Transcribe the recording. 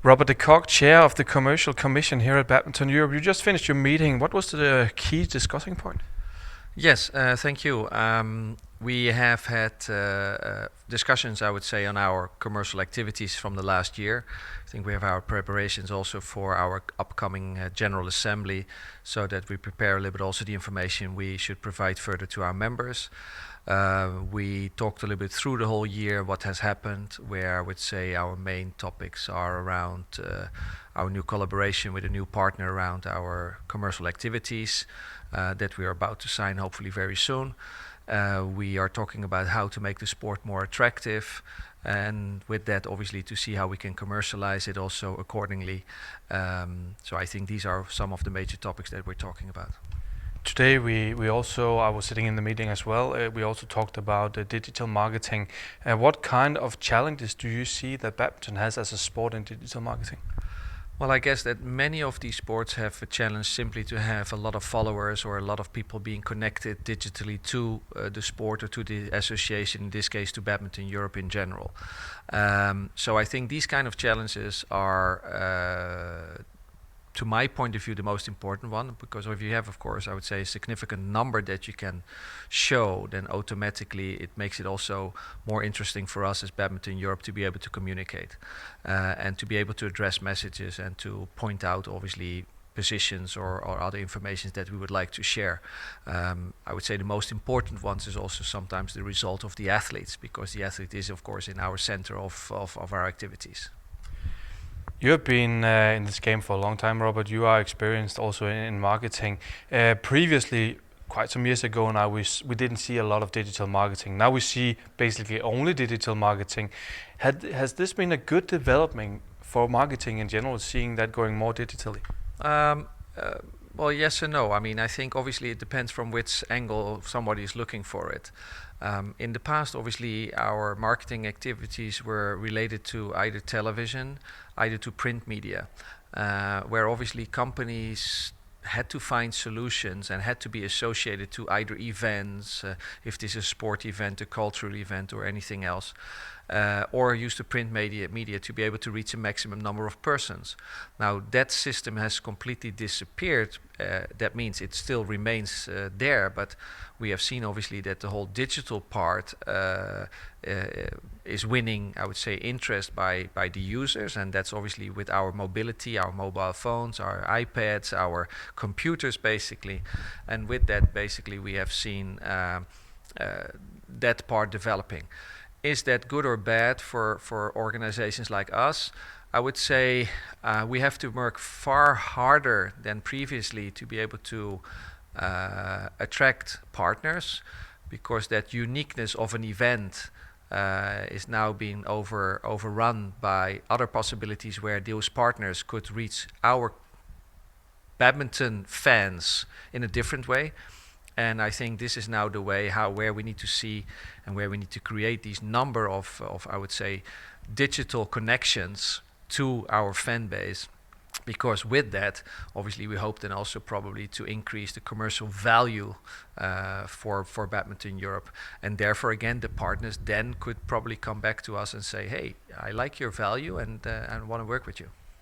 Robert de Kock, Chair of the Commercial Commission here at Badminton Europe. You just finished your meeting. What was the key discussing point? Yes, thank you. We have had discussions, I would say, on our commercial activities from the last year. I think we have our preparations also for our upcoming General Assembly, so that we prepare a little bit also the information we should provide further to our members. We talked a little bit through the whole year what has happened, where I would say our main topics are around our new collaboration with a new partner around our commercial activities that we are about to sign hopefully very soon. We are talking about how to make the sport more attractive, and with that obviously to see how we can commercialize it also accordingly. So I think these are some of the major topics that we're talking about. Today we also, I was sitting in the meeting as well, we also talked about digital marketing. What kind of challenges do you see that badminton has as a sport in digital marketing? Well, I guess that many of these sports have a challenge simply to have a lot of followers or a lot of people being connected digitally to the sport or to the association, in this case to Badminton Europe in general. So I think these kind of challenges are to my point of view, the most important one, because if you have, of course, I would say a significant number that you can show, then automatically it makes it also more interesting for us as Badminton Europe to be able to communicate and to be able to address messages and to point out, obviously, positions or other information that we would like to share. I would say the most important ones is also sometimes the result of the athletes, because the athlete is, of course, in our center of our activities. You have been in this game for a long time, Robert. You are experienced also in marketing. Previously, quite some years ago now, we didn't see a lot of digital marketing. Now we see basically only digital marketing. Has this been a good development for marketing in general, seeing that going more digitally? Well, yes and no. I mean, I think obviously it depends from which angle somebody is looking for it. In the past, obviously, our marketing activities were related to either television, either to print media, where obviously companies had to find solutions and had to be associated to either events, if this is a sport event, a cultural event, or anything else, or use the print media to be able to reach a maximum number of persons. Now that system has completely disappeared. That means it still remains there, but we have seen obviously that the whole digital part is winning, I would say, interest by the users, and that's obviously with our mobility, our mobile phones, our iPads, our computers basically, and with that basically we have seen that part developing. Is that good or bad for organizations like us? I would say we have to work far harder than previously to be able to attract partners, because that uniqueness of an event is now being overrun by other possibilities where those partners could reach our badminton fans in a different way. And I think this is now the way where we need to see and where we need to create these number of I would say digital connections to our fan base, because with that obviously we hope then also probably to increase the commercial value for Badminton Europe, and therefore again the partners then could probably come back to us and say, hey, I like your value and I want to work with you.